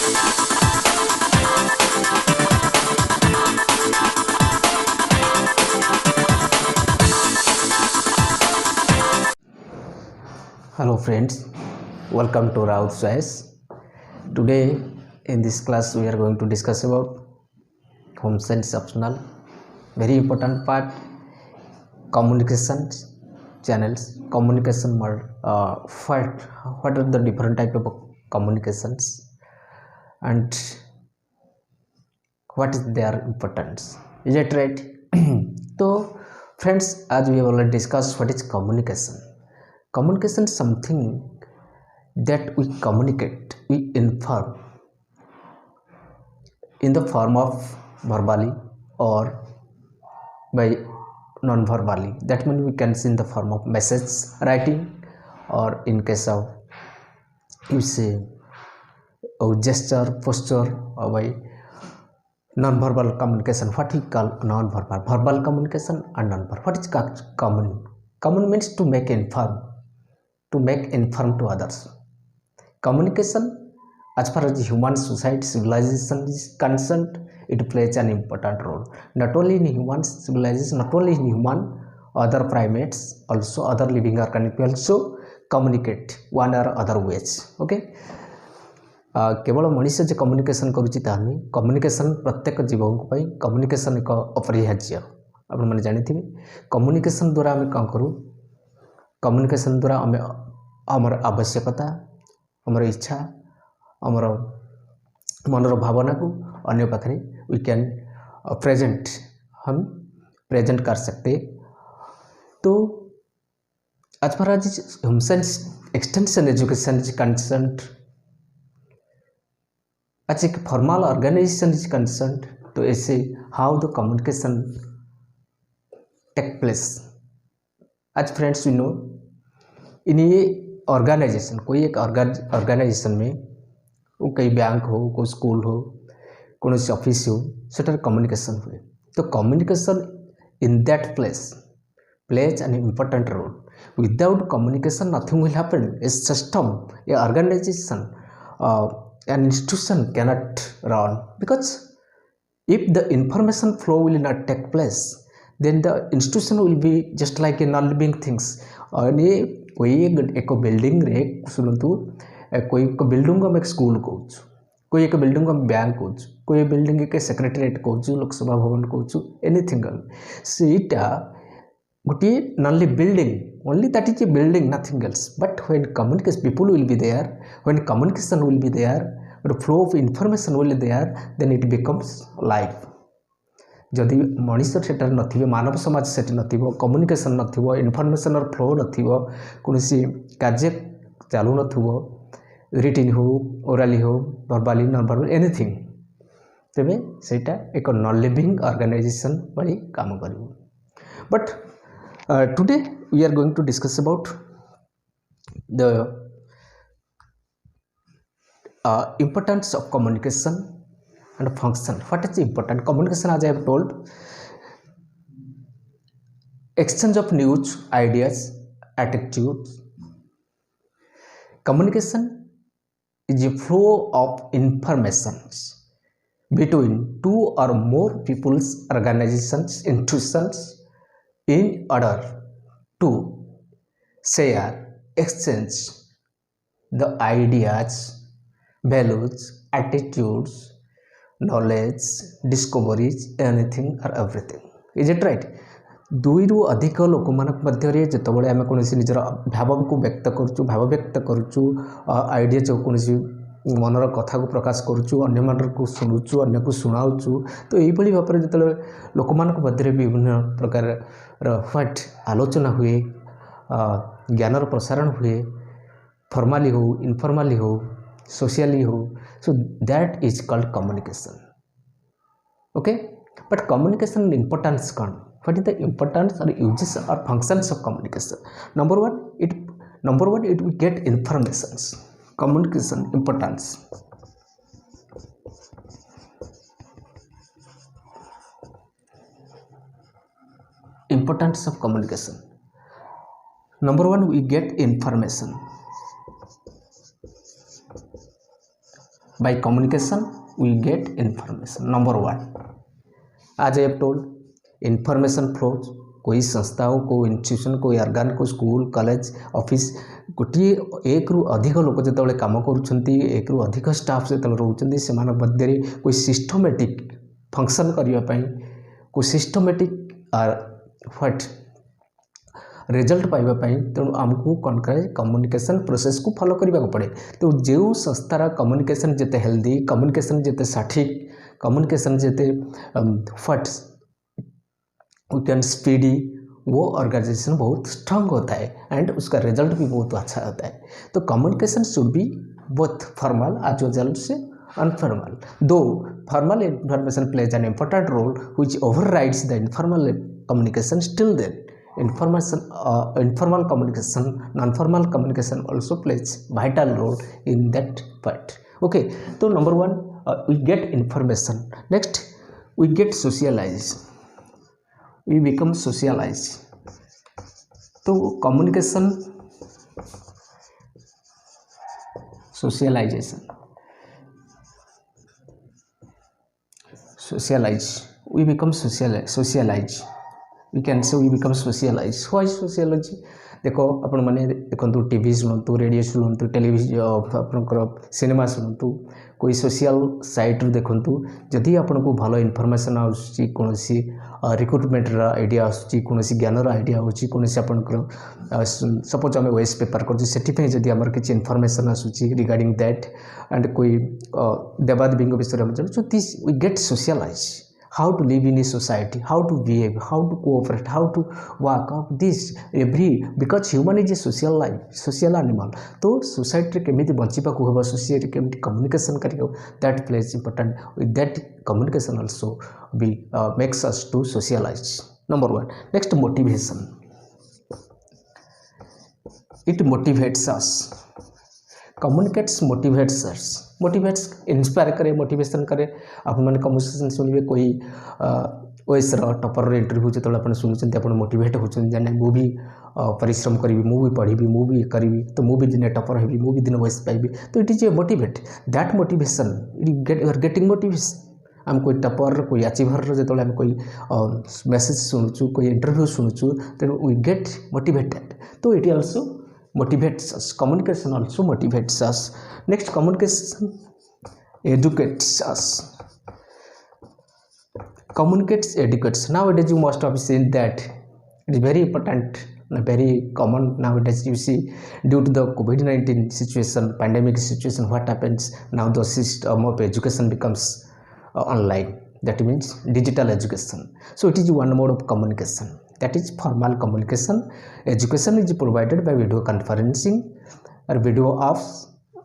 Hello friends, welcome to Raut Choice. Today in this class we are going to discuss about home science optional, very important part, communication channels, communication what are the different type of communications and what is their importance. Is it right? So friends, as we have already discussed, what is communication? Communication is something that we communicate, we inform in the form of verbally or by non-verbally. That means we can see in the form of message writing, or in case of you say gesture, posture, or by non-verbal communication. What we call non-verbal, verbal communication and non-verbal. What is common? Common means to make inform to others. Communication, as far as human society civilization is concerned, it plays an important role. Not only in human civilization, not only in human, other primates, also other living organisms also communicate one or other ways. Okay. केवल मनुष्य जे communication करुच्ची ताहा नुहे, communication प्रत्येक जीवों पाई communication एक अपरिहार्य आपण माने जानिथिबे। कम्युनिकेशन द्वारा आम कौन करूँ, कम्युनिकेशन द्वारा आम आमर आवश्यकता, आमर इच्छा, आमर मनर भावना को अन्य पाखे वी कैन प्रेजेंट, हम प्रेजेंट कर सकते। तो आज फार आज home science extension education is concerned, as a formal organization is concerned, तो ऐसे how the communication take place. आज फ्रेंड्स यू नो इन ये ऑर्गेनाइजेशन, कोई एक ऑर्गेनाइजेशन में वो कई बैंक हो, कोई स्कूल हो, कौन सी ऑफिस हो, सेटर कम्युनिकेशन हुए। तो communication in that place plays an important role. Without communication nothing will happen. A system, a organization, an institution cannot run, because if the information flow will not take place, then the institution will be just like a non-living things. ये कोई एक building रे सुनतु, कोई एक building में एक school कहूँ, कोई एक बिल्डिंग में बैंक कहूँ, कोई बिल्डिंग के सेक्रेटरीट कहूँ, लोकसभा भवन कहूँ, एनीथिंग सीटा गोटे नॉनली building, only that is a building, nothing else. But when communication, people will be there, when communication will be there, the flow of information will be there, then it becomes life. जदि मनुष्य सेटा नथिबे, मानव समाज सेटा नथिबो, communication नथिबो, information और flow नथिबो, कोनोसी कार्य चालू नथिबो, रिटिन हो, ओराली हो, वर्बाली, नॉन वर्बल, एनीथिंग, तेबे सेटा एक नॉन लिविंग ऑर्गेनाइजेशन बड़ी काम करिवो। But today we are going to discuss about the importance of communication and function. What is important? Communication, as I have told, exchange of news, ideas, attitudes. Communication is a flow of information between two or more people's, organizations, institutions, in order to share, exchange the ideas, values, attitudes, knowledge, discoveries, anything or everything. Is it right? दुई रु अधिक लोक मानक मध्यरे जेतबळे आमे कोनसी निजर भाव को व्यक्त करछु, भाव व्यक्त करछु, आइडिया जो कोनसी मनर कथा को प्रकाश करुचु, अन्य मान को शुणुचु, अन्य को शुणाउचु। तो यही भाव में जो लोक मान मध्य विभिन्न प्रकार व्हाट आलोचना हुए, ज्ञानर प्रसारण हुए, फॉर्मली हो, इनफॉर्मली हो, सोशली हो, so that is called communication. Okay, but communication importance कौन? व्हाट इज द इंपोर्टेंस और यूजेस और functions of communication? Number one it will get informations. Communication importance. Importance of communication. Number one, we get information. by communication we get information. Number 1, as I have told, information flows. कोई संस्था हो, कोई institution, कोई organ, कोई school, college, office, गोटे एक रु अधिक लोक जो कम कर एक रु अधिक स्टाफ जो रोचे से मध्य कोई सिस्टमेटिक फंक्शन करने कोई सिस्टमेटिक व्हाट रिजल्ट पाइबापी तेणु आमको कौन करे कम्युनिकेशन प्रोसेस को फॉलो करने को पड़े। तो जो संस्थार कम्युनिकेशन जिते हेल्दी, कम्युनिकेशन जिते सठिक, कम्युनिकेशन जिते व्हाट वी कैन स्पीडी, वो ऑर्गेनाइजेशन बहुत स्ट्रांग होता है एंड उसका रिजल्ट भी बहुत अच्छा होता है। तो communication should be both formal as well से informal, though formal information plays an important role which overrides the informal communication, still then informal communication, non-formal communication also plays vital role in that part. Okay, so number 1, we get information. Next, we get socialized, we become socialized. तो communication, socialization, socialize, we become socialize, we can say we become socialized. Why sociology? देखो आपण मैंने देखो TV शुणु, radio शुणु, television आप cinema शुणु, कोई सोशल साइट देखु, जदि आपन को भल इनफॉरमेशन आसी, कौन रिक्रुटमेंट आइडिया आसूँ, कौन ज्ञानर आइडिया होची, कौन आपंकर सपोज आम वेस्ट पेपर कर जदि आमर किसी इनफॉरमेशन आसूँ रिगार्डिंग दैट एंड कोई देवादेवी विषय में जानूँ, this we get socialise, how to live in a society, how to behave, how to cooperate, how to work out this every, because human is a social life, social animal. तो society केमिति बंचिबा को होबा, society केमिति communication करियो, that plays important. With that communication also be makes us to socialize. Number 1. Next, motivation. It motivates us. Communicates motivates us, motivates inspire करे, motivation करे। आप मैंने कम्युनिकेशन सुनिए, कोई ओएस टॉपर इंटरव्यू जो आप शुणुंट, आप मोटिवेट होती ना, मुझे परिश्रम करी, मुझे पढ़ी, मुझे करी, तो मुझे दिने टॉपर हेबी, मुझे दिन ओएस पाइबी। तो it is a motivate, that motivation you are getting motivation. आम कोई टॉपर, कोई अचीवर जो आम कोई मेसेज शुणुचु, कोई इंटरव्यू शुणुचु, तेणु वी गेट मोटिवेटेड। तो it also motivates us, communication also motivates us. Next, communication educates us. Communicates, educates. Nowadays you must have seen that it is very important, very common nowadays. You see, due to the COVID-19 situation, pandemic situation, what happens now, the system of education becomes online. That means digital education. So it is one mode of communication, that is formal communication. Education is provided by video conferencing or video apps,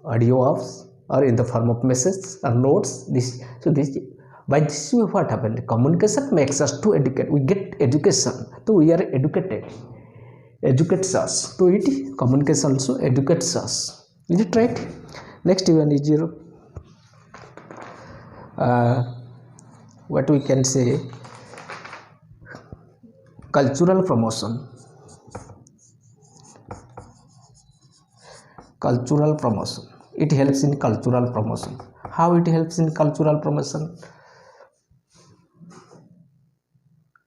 audio apps, or in the form of messages or notes. By this way, what happened? Communication makes us to educate. We get education, so we are educated. Educates us. So it communication also educates us. Is it right? Next one is your what we can say, cultural promotion. Cultural promotion, it helps in cultural promotion. How it helps in cultural promotion?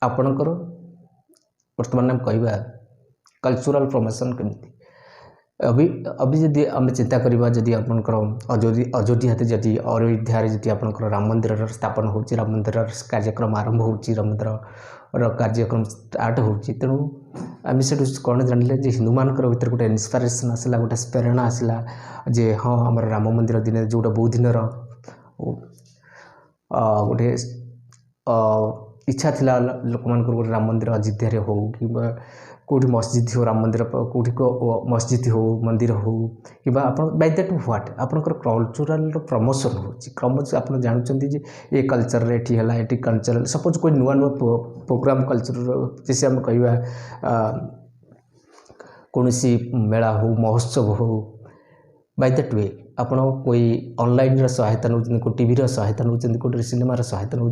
आपणकर वर्तमान आम कहवा cultural promotion केमती। अभी जदि आम चिंता करवा, जदि आपंकर अयोध्या जदि अयोध्या जदि आपंकर राम मंदिर स्थापन हो, राम मंदिर कार्यक्रम आरंभ हो, राम मंदिर कार्यक्रम स्टार्ट हो, तेणु आम से कौन जानिले जे हिंदू मान भर गोटे इन्स्पिरेसन आसला, गोटे प्रेरणा आसला जे हाँ आम राम मंदिर दिन जोटा बहुत दिन गोटे इच्छा थिला लोक मान गोटे राम मंदिर अयोध्या हो कि कौटी मस्जिद हो, राम मंदिर कौटी मस्जिद हो, मंदिर हो कि बाय दैट व्हाट आपंकर कल्चरल प्रमोशन हो। आप जानते ये कल्चर ये है, ये कल्चरल सपोज कोई नुआ नुआ प्रोग्राम कल्चर, जैसे आम कहवा कौन सी मेला हो, महोत्सव हो, बाय दैट वे आप कोई ऑनलाइन सहायता नौ, कोई टीवी सहायता नौ, कोई सिनेमार सहायता नौ,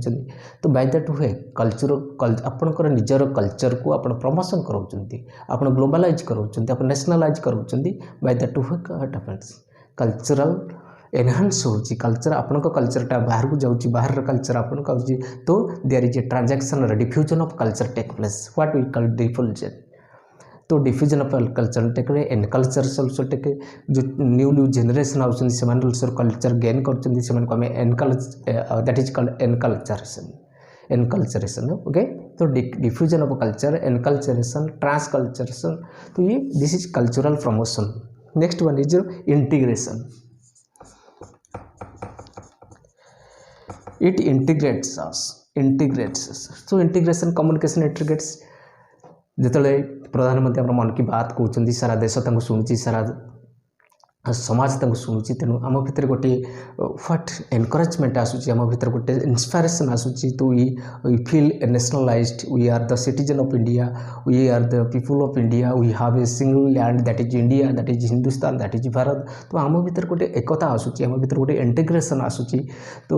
तो बाय दैट वे आपणकर निजर कल्चर को आप प्रमोशन कराउछन्ती, आप ग्लोबलाइज कराउछन्ती, आप नेशनलाइज कराउछन्ती। By that way what happens, cultural enhance होची कल्चर आपण कल्चरटा बाहर को जाऊँगी बाहर कल्चर आपण आउची तो there is a transaction diffusion of culture take place what we call diffusion तो diffusion of culture take an culture also take जो न्यू जनरेशन आउछन से ऑल्सो कल्चर गेन करछन से um an culture that is called enculturation okay तो diffusion of culture enculturation transculturation तो ये this is cultural promotion next one is integration it integrates us so integration communication integrates जिते प्रधानमंत्री आम मन की बात कहते सारा देश शुणुची सारा समाज शुणुची तेणु आम भितर गोटे व्हाट एनकरेजमेंट आसूची आम भितर गोटे इंस्पिरेशन आसूची तो we feel nationalised we are the citizen of India we are the people of India we have a single land that is India that is Hindustan that is Bharat तो आम भितर गोटे एकता आसूची आम भितर गोटे इंटीग्रेशन आसूची तो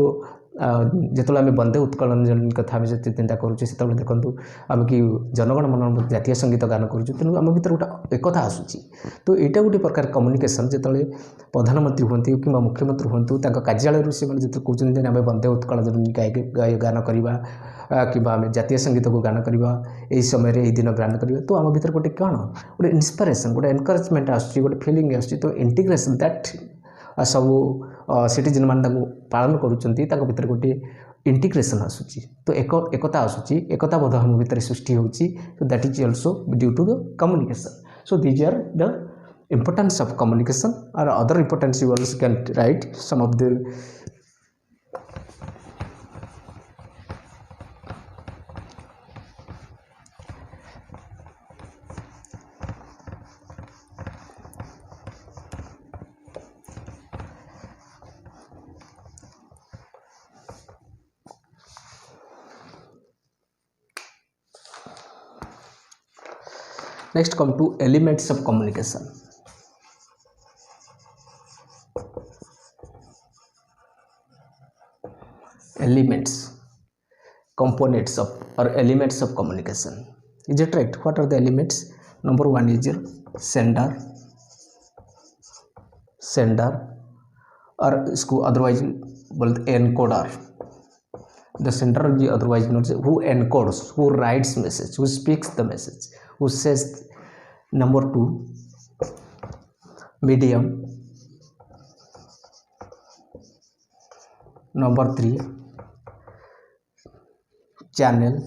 जो आम वंदे उत्कल कथा आम जो चिंता करुचे से देखूँ आम कि जनगण मन जातीय संगीत गान करुँ तेणु आम भर गोटे एकता आसूची तो यहाँ गोटे प्रकार कम्युनिकेशन जो प्रधानमंत्री हूँ कि मुख्यमंत्री हूँ कार्यालय से जो कहते आम वंदे उत्कल गान करवा कि आम जातीय संगीत को गान करवा यही समय यही दिन गान करवा तो आम भर गोटे कौन गोटे इन्स्पिरेशन गोटे एनकरेजमेंट आसूची गोटे फिलिंग आसूची तो इंटीग्रेशन दैट सब सिटीजन मान पालन करुँच भितर गोटे इंटीग्रेशन आसूची तो एकता आसूची एकता बोध हम भितर सृष्टि होची तो that is also due to the communication so these are the importance of communication और other importance you also can write some of the Next come to elements of communication. Elements, components of or elements of communication. Is it right? What are the elements? Number one is your sender or इसको otherwise बोलते encoder. The sender is otherwise known as who encodes, who writes message, who speaks the message, who says. Number two, medium. Number three, channel.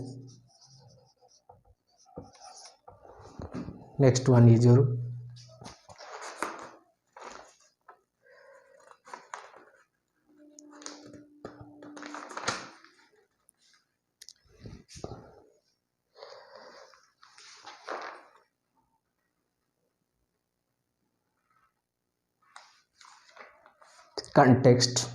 Next one is your context.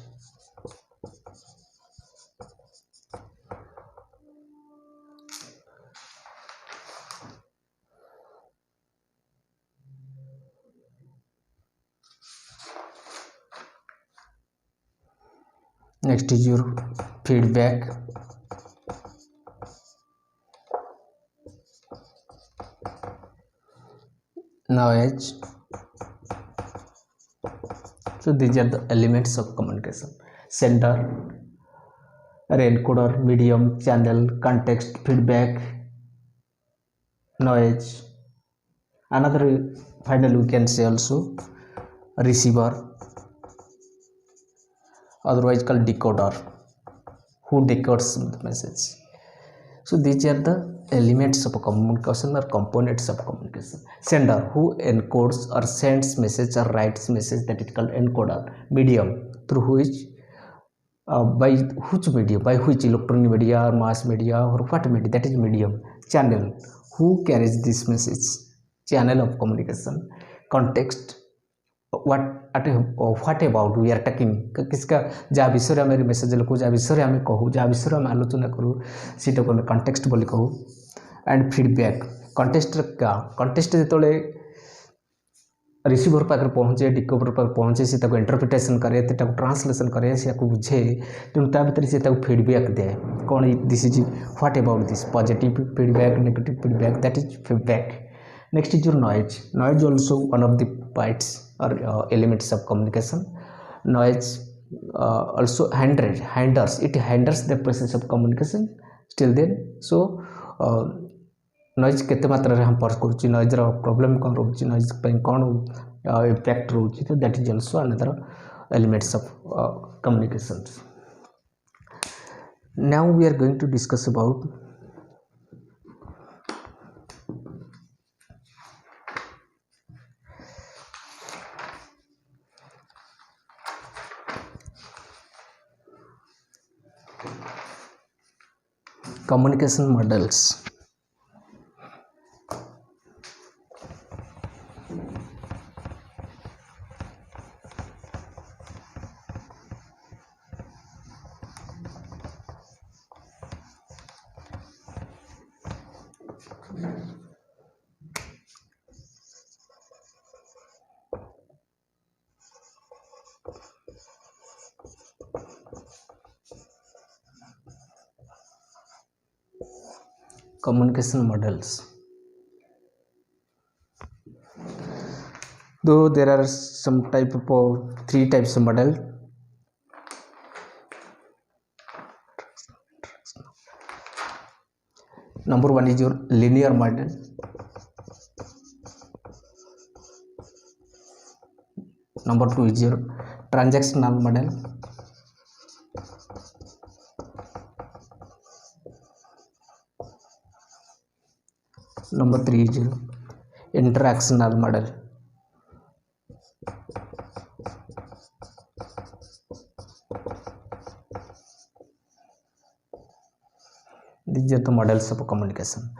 Next is your feedback. Knowledge. So these are the elements of communication: sender, encoder, medium, channel, context, feedback, noise. Another finally we can say also receiver, otherwise called decoder, who decodes the message. So these are the elements of communication or components of communication. Sender, who encodes or sends message or writes message, that is called encoder. Medium, through which by which medium, by which electronic media or mass media or what media, that is medium. Channel, who carries this message, channel of communication. Context, what about we are talking, किसका जहाँ विषय आम message लिखू जहाँ विषय आम कहूँ जहाँ विषय आम आलोचना करूँ सीटा को कंटेक्स्ट बोली कहूँ. एंड फीडबैक, कंटेस्ट क्या कंटेस्ट जो रिसीवर पाखे पहुँचे डिकोडर पाखे पहुँचे सी इंटरप्रिटेशन करे ट्रांसलेशन करे सी बुझे तेणु ता भीतर सी फीडबैक दे कौन this is what about this positive feedback negative feedback that is feedback. Next is your noise. Noise also one of the parts or elements of communication. noise also hinders the process of communication still then. So noise केते मात्रा रे हम purse करूची, noise रो problem कौन रोची, noise पे कौन impact रोची, तो that is also another elements of communications. Now we are going to discuss about communication models. Communication models. Though there are some type of three types of model. Number one is your linear model. Number two is your transactional model. Number three is your interactional model. These are the models of communication.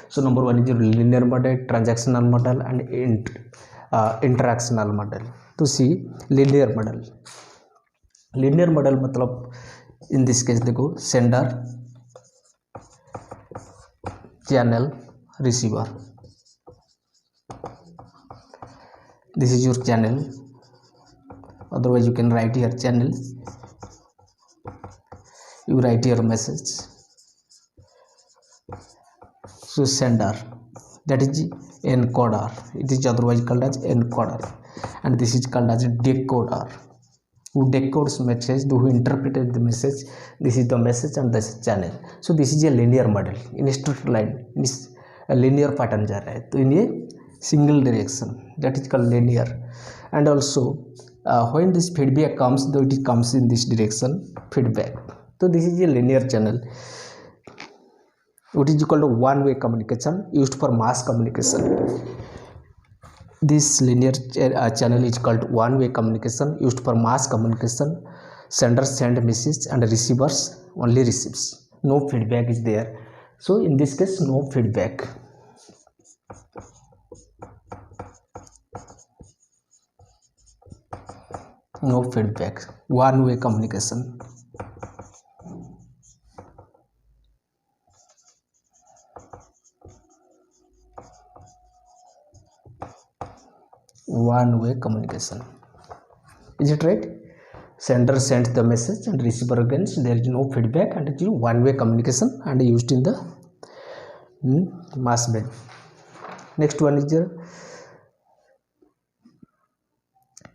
So number one is your linear model, transactional model, and interactional model. To see linear model. Linear model मतलब in this case देखो sender, channel, receiver. This is your channel. Otherwise you can write here channel. You write your message. So sender, that is encoder. It is otherwise called as encoder, and this is called as decoder. Who decodes message, who interpreted the message. This is the message and this is channel. So this is a linear model in a straight line. In a linear pattern जा रहा है, तो in a single direction, that is called linear. And also when this feedback comes, though it comes in this direction, feedback. So this is a linear channel. What is called a one-way communication used for mass communication. This linear channel is called one-way communication used for mass communication. Sender send message and receivers only receives. No feedback is there. So in this case, no feedback. No feedback. One-way communication. One-way communication. Is it right? Sender sends the message and receiver against. There is no feedback and it is one-way communication and used in the mass band. Next one is the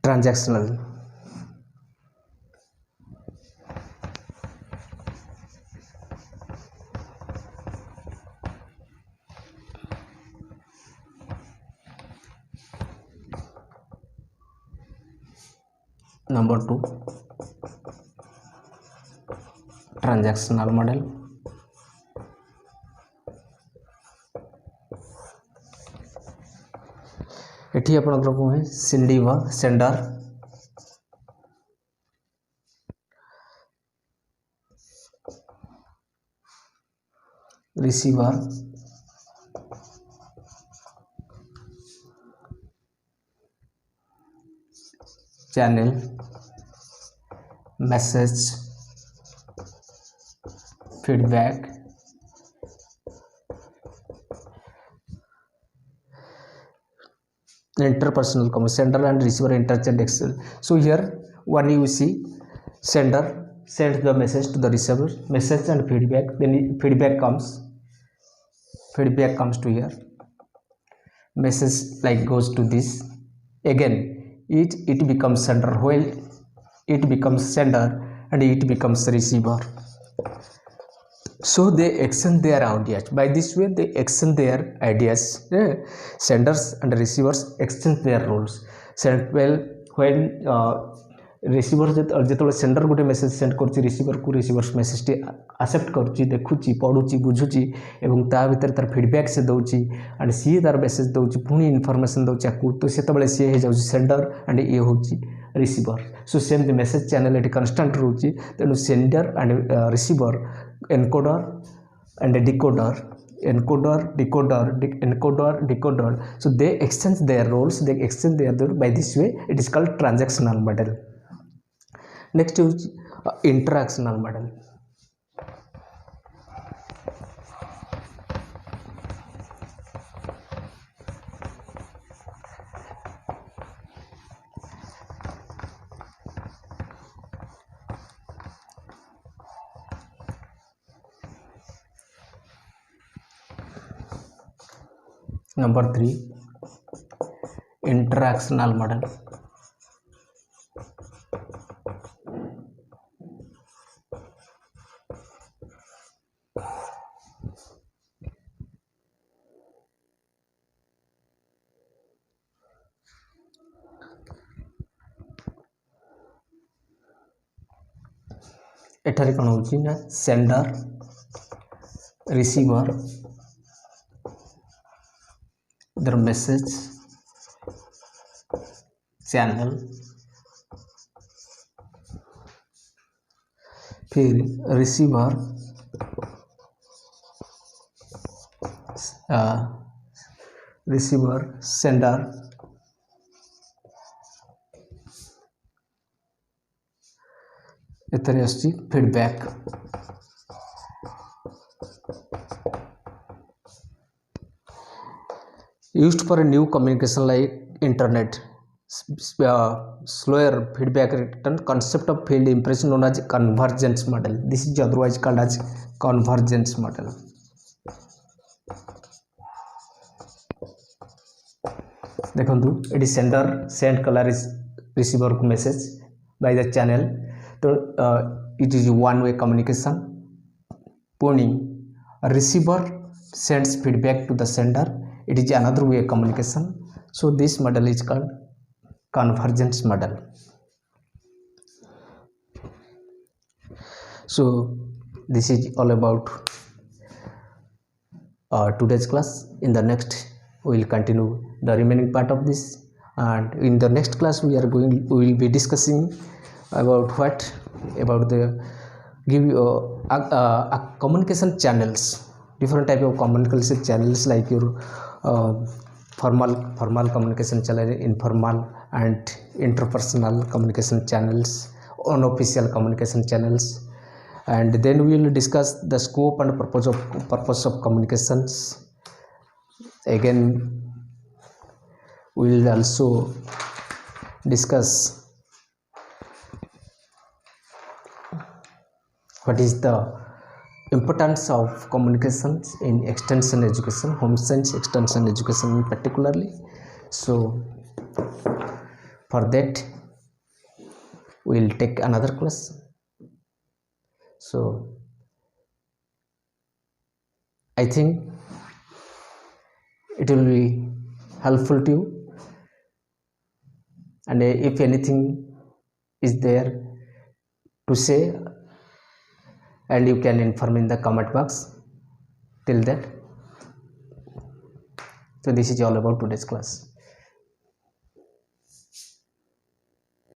transactional. Number two, transactional model. एठी आपनकर को है sender receiver channel message feedback interpersonal communication. Sender and receiver interchange excel. So here one you see sender sends the message to the receiver, message and feedback, then feedback comes to here, message like goes to this, again it becomes sender. While it becomes sender and it becomes receiver. So they exchange their ideas. By this way they exchange their ideas. Senders and receivers exchange their roles. Well, when receiver ଯେତେବେଳେ sender ଗୋଟେ message send କରୁଛି ରିସିଭରକୁ, ରିସିଭର୍ସ ମେସେଜଟି accept କରୁଛି, ଦେଖୁଛି, ପଢ଼ୁଛି, ବୁଝୁଛି ଏବଂ ତା ଭିତରେ ତାର ଫିଡ଼ବ୍ୟାକ୍ ସେ ଦେଉଛି ଆଣ୍ଡ ସିଏ ତାର ମେସେଜ ଦେଉଛି, ପୁଣି ଇନଫର୍ମେସନ୍ ଦେଉଛି ଆକୁ, ତ ସେତେବେଳେ ସିଏ ହେଇଯାଉଛି ସେଣ୍ଡର ଆଣ୍ଡ ଇଏ ହେଉଛି ରିସିଭର। ସୋ ସେମିତି ମେସେଜ ଚ୍ୟାନେଲ ଏଠି କନଷ୍ଟାଣ୍ଟ ରହୁଛି। ତେଣୁ sender and receiver, encoder and decoder, encoder, decoder, so they exchange their roles, they exchange their role. By this way it is called transactional model. Next is interactional model. Number 3, interactional model. ଏଠାରେ କ'ଣ ହେଉଛି ନା sender, receiver their message channel, फिर receiver sender, ଏଥିରେ ଆସୁଛି feedback. Used for a new communication like internet, slower feedback return, concept of field impression known as convergence model. This is otherwise called as convergence model. देखंतु एटी sender send कला receiver को message by the channel, तो it is one way communication. पुणी receiver sends feedback to the sender, it is another way communication. So this model is called convergence model. So this is all about today's class. In the next we will continue the remaining part of this, and in the next class we will be discussing about the communication channels, different type of communication channels like your formal communication channel, informal and interpersonal communication channels, unofficial communication channels, and then we will discuss the scope and purpose of communications. Again we will also discuss what is the importance of communications in extension education, home science extension education particularly. So for that we will take another class. So I think it will be helpful to you, and if anything is there to say, and you can inform in the comment box. Till that, so this is all about today's class.